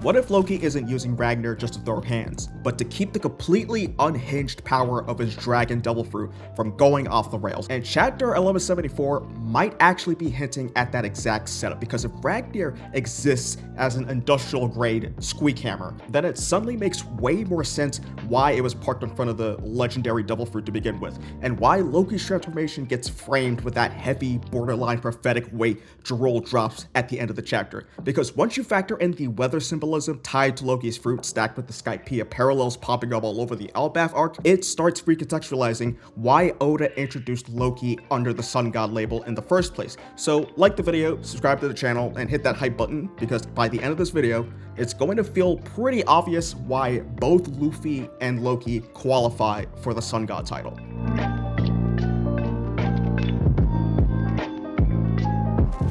What if Loki isn't using Ragnir just to throw hands, but to keep the completely unhinged power of his dragon devil fruit from going off the rails? And chapter 1174 might actually be hinting at that exact setup, because if Ragnir exists as an industrial grade squeak hammer, then it suddenly makes way more sense why it was parked in front of the legendary devil fruit to begin with, and why Loki's transformation gets framed with that heavy, borderline prophetic weight Jorul drops at the end of the chapter. Because once you factor in the weather symbolism tied to Loki's fruit stacked with the Skypiea parallels popping up all over the Elbaf Arc, it starts recontextualizing why Oda introduced Loki under the Sun God label in the first place. So like the video, subscribe to the channel, and hit that hype button, because by the end of this video, it's going to feel pretty obvious why both Luffy and Loki qualify for the Sun God title.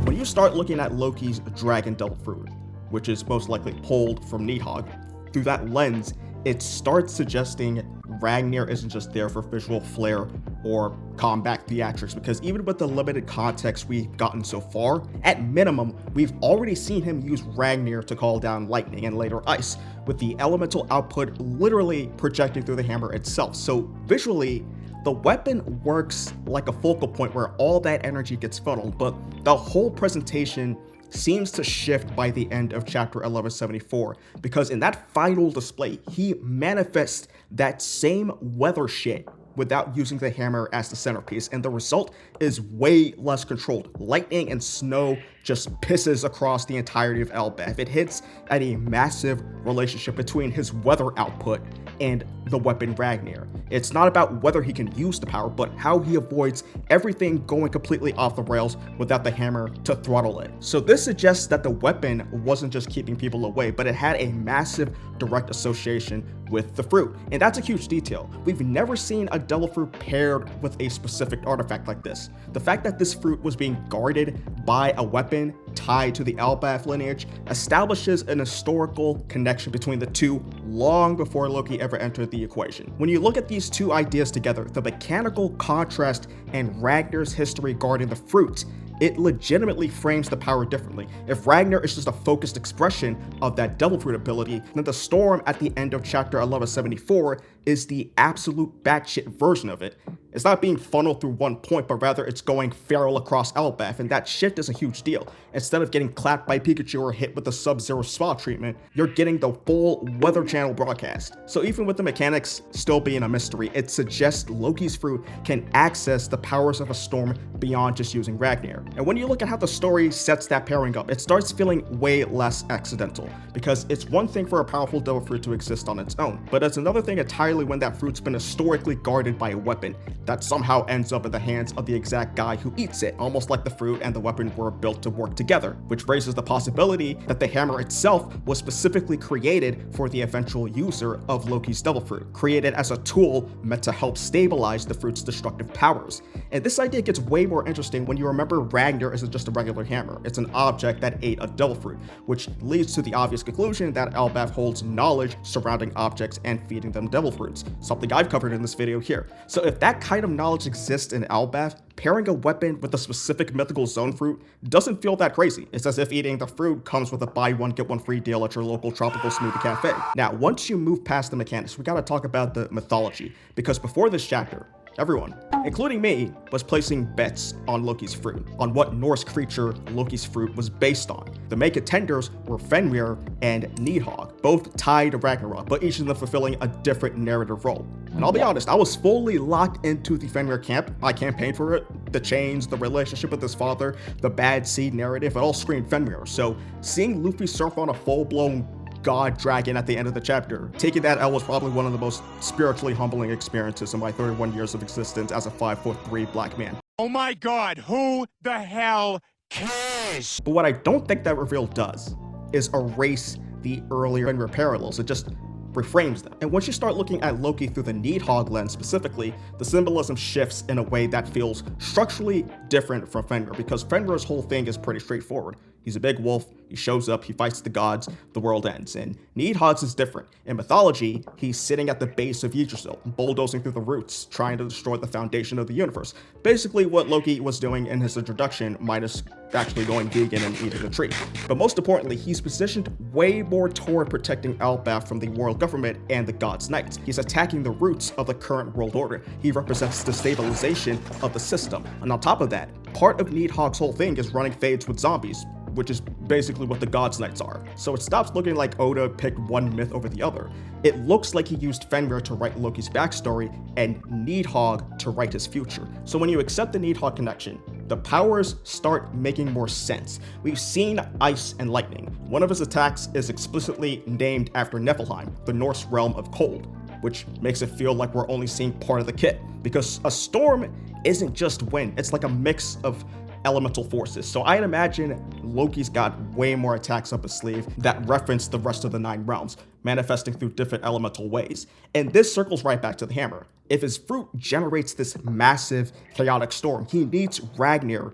When you start looking at Loki's dragon devil fruit, which is most likely pulled from Nidhogg, through that lens, it starts suggesting Ragnir isn't just there for visual flair or combat theatrics, because even with the limited context we've gotten so far, at minimum, we've already seen him use Ragnir to call down lightning and later ice, with the elemental output literally projecting through the hammer itself. So visually, the weapon works like a focal point where all that energy gets funneled, but the whole presentation seems to shift by the end of chapter 1174, because in that final display, he manifests that same weather shit without using the hammer as the centerpiece, and the result is way less controlled. Lightning and snow just pisses across the entirety of Elbaf. It hits at a massive relationship between his weather output and the weapon Ragnir. It's not about whether he can use the power, but how he avoids everything going completely off the rails without the hammer to throttle it. So this suggests that the weapon wasn't just keeping people away, but it had a massive direct association with the fruit. And that's a huge detail. We've never seen a devil fruit paired with a specific artifact like this. The fact that this fruit was being guarded by a weapon tied to the Elbaf lineage establishes an historical connection between the two long before Loki ever entered the equation. When you look at these two ideas together, the mechanical contrast and Ragnir's history guarding the fruit, it legitimately frames the power differently. If Ragnir is just a focused expression of that devil fruit ability, then the storm at the end of chapter 1174 is the absolute batshit version of it. It's not being funneled through one point, but rather it's going feral across Elbaf, and that shift is a huge deal. Instead of getting clapped by Pikachu or hit with the Sub-Zero spa treatment, you're getting the full Weather Channel broadcast. So even with the mechanics still being a mystery, it suggests Loki's fruit can access the powers of a storm beyond just using Ragnir. And when you look at how the story sets that pairing up, it starts feeling way less accidental, because it's one thing for a powerful devil fruit to exist on its own, but it's another thing entirely when that fruit's been historically guarded by a weapon that somehow ends up in the hands of the exact guy who eats it, almost like the fruit and the weapon were built to work together, which raises the possibility that the hammer itself was specifically created for the eventual user of Loki's devil fruit, created as a tool meant to help stabilize the fruit's destructive powers. And this idea gets way more interesting when you remember Ragnir isn't just a regular hammer, it's an object that ate a devil fruit, which leads to the obvious conclusion that Elbaf holds knowledge surrounding objects and feeding them devil fruits, something I've covered in this video here. So if that kind of knowledge exists in Elbaf, pairing a weapon with a specific mythical Zoan fruit doesn't feel that crazy. It's as if eating the fruit comes with a buy one get one free deal at your local tropical smoothie cafe. Now, once you move past the mechanics, we gotta talk about the mythology, because before this chapter, everyone, including me, was placing bets on Loki's fruit, on what Norse creature Loki's fruit was based on. The main contenders were Fenrir and Nidhogg, both tied to Ragnarok, but each of them fulfilling a different narrative role. And I'll be honest, I was fully locked into the Fenrir camp. I campaigned for it. The chains, the relationship with his father, the bad seed narrative, it all screamed Fenrir. So seeing Luffy surf on a full-blown god dragon at the end of the chapter, taking that L was probably one of the most spiritually humbling experiences in my 31 years of existence as a 5'3" black man. Oh my god, who the hell cares? But what I don't think that reveal does is erase the earlier Fenrir parallels. It just reframes them. And once you start looking at Loki through the Nidhogg lens specifically, the symbolism shifts in a way that feels structurally different from Fenrir, because Fenrir's whole thing is pretty straightforward. He's a big wolf, he shows up, he fights the gods, the world ends. And Nidhogg's is different. In mythology, he's sitting at the base of Yggdrasil, bulldozing through the roots, trying to destroy the foundation of the universe. Basically what Loki was doing in his introduction, minus actually going vegan and eating a tree. But most importantly, he's positioned way more toward protecting Elbaf from the world government and the gods' knights. He's attacking the roots of the current world order. He represents the stabilization of the system. And on top of that, part of Nidhogg's whole thing is running fades with zombies, which is basically what the Gods Knights are. So it stops looking like Oda picked one myth over the other. It looks like he used Fenrir to write Loki's backstory and Nidhogg to write his future. So when you accept the Nidhogg connection, the powers start making more sense. We've seen ice and lightning. One of his attacks is explicitly named after Niflheim, the Norse realm of cold, which makes it feel like we're only seeing part of the kit, because a storm isn't just wind, it's like a mix of elemental forces. So I'd imagine Loki's got way more attacks up his sleeve that reference the rest of the 9 realms, manifesting through different elemental ways. And this circles right back to the hammer. If his fruit generates this massive chaotic storm, he needs Ragnir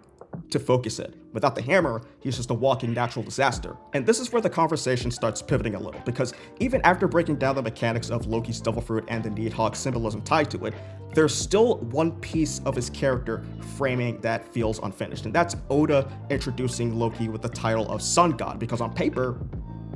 to focus it. Without the hammer, he's just a walking natural disaster. And this is where the conversation starts pivoting a little, because even after breaking down the mechanics of Loki's devil fruit and the Nidhogg symbolism tied to it, there's still one piece of his character framing that feels unfinished, and that's Oda introducing Loki with the title of Sun God, because on paper,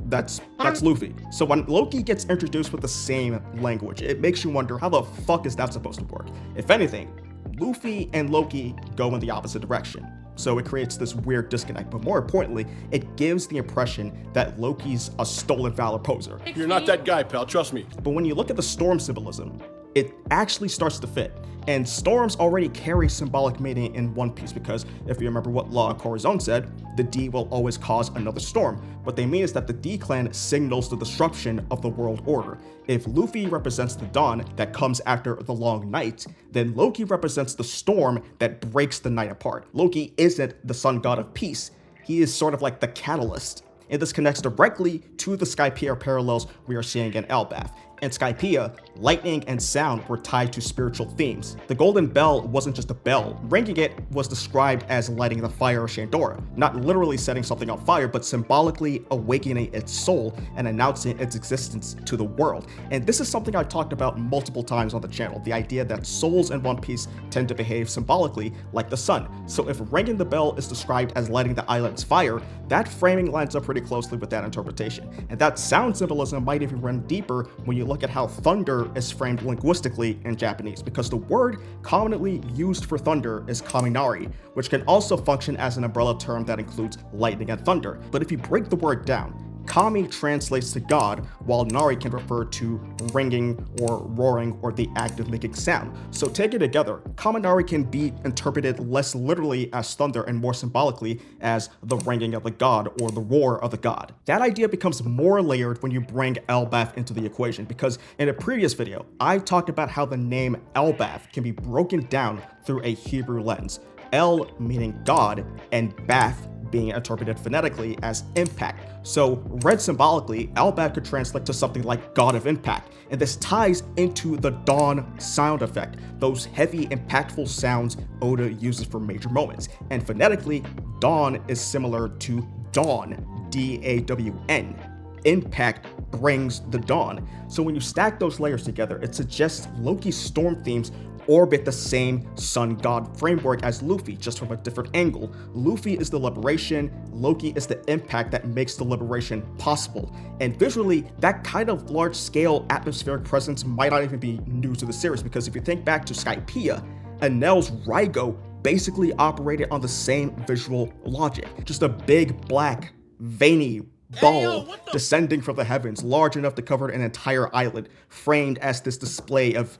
that's Luffy. So when Loki gets introduced with the same language, it makes you wonder, how the fuck is that supposed to work? If anything, Luffy and Loki go in the opposite direction. So it creates this weird disconnect, but more importantly, it gives the impression that Loki's a stolen valor poser. You're not that guy, pal, trust me. But when you look at the storm symbolism, it actually starts to fit. And storms already carry symbolic meaning in One Piece, because if you remember what Law Corazon said, the D will always cause another storm. What they mean is that the D clan signals the disruption of the world order. If Luffy represents the dawn that comes after the long night, then Loki represents the storm that breaks the night apart. Loki isn't the sun god of peace. He is sort of like the catalyst. And this connects directly to the Skypiea parallels we are seeing in Elbaf. In Skypiea, lightning and sound were tied to spiritual themes. The golden bell wasn't just a bell. Ringing it was described as lighting the fire of Shandora, not literally setting something on fire, but symbolically awakening its soul and announcing its existence to the world. And this is something I've talked about multiple times on the channel, the idea that souls in One Piece tend to behave symbolically like the sun. So if ringing the bell is described as lighting the island's fire, that framing lines up pretty closely with that interpretation. And that sound symbolism might even run deeper when you look at how thunder is framed linguistically in Japanese, because the word commonly used for thunder is kaminari, which can also function as an umbrella term that includes lightning and thunder. But if you break the word down, Kami translates to God, while Nari can refer to ringing or roaring or the act of making sound. So taken together, Kaminari can be interpreted less literally as thunder and more symbolically as the ringing of the god or the roar of the god. That idea becomes more layered when you bring Elbaf into the equation, because in a previous video, I talked about how the name Elbaf can be broken down through a Hebrew lens. El meaning God, and Bath being interpreted phonetically as impact. So read symbolically, Elbaf could translate to something like God of Impact, and this ties into the dawn sound effect, those heavy, impactful sounds Oda uses for major moments. And phonetically, dawn is similar to dawn, D-A-W-N. Impact brings the dawn. So when you stack those layers together, it suggests Loki's storm themes orbit the same sun god framework as Luffy, just from a different angle. Luffy is the liberation, Loki is the impact that makes the liberation possible. And visually, that kind of large-scale atmospheric presence might not even be new to the series, because if you think back to Skypiea, Enel's Raigo basically operated on the same visual logic. Just a big, black, veiny ball descending from the heavens, large enough to cover an entire island, framed as this display of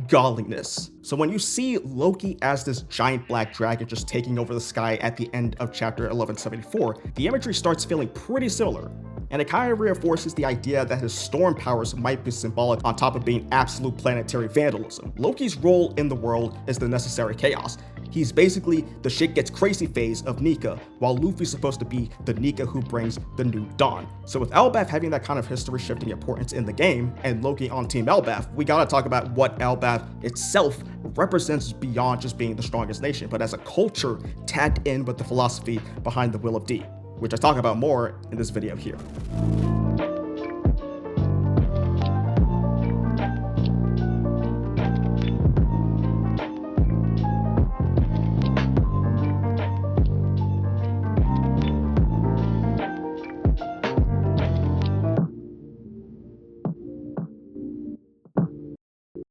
godliness. So when you see Loki as this giant black dragon just taking over the sky at the end of chapter 1174, the imagery starts feeling pretty similar. And it kind of reinforces the idea that his storm powers might be symbolic on top of being absolute planetary vandalism. Loki's role in the world is the necessary chaos. He's basically the shit gets crazy phase of Nika, while Luffy's supposed to be the Nika who brings the new dawn. So with Elbaf having that kind of history-shifting importance in the game, and Loki on Team Elbaf, we gotta talk about what Elbaf itself represents beyond just being the strongest nation, but as a culture tagged in with the philosophy behind the Will of D, which I talk about more in this video here.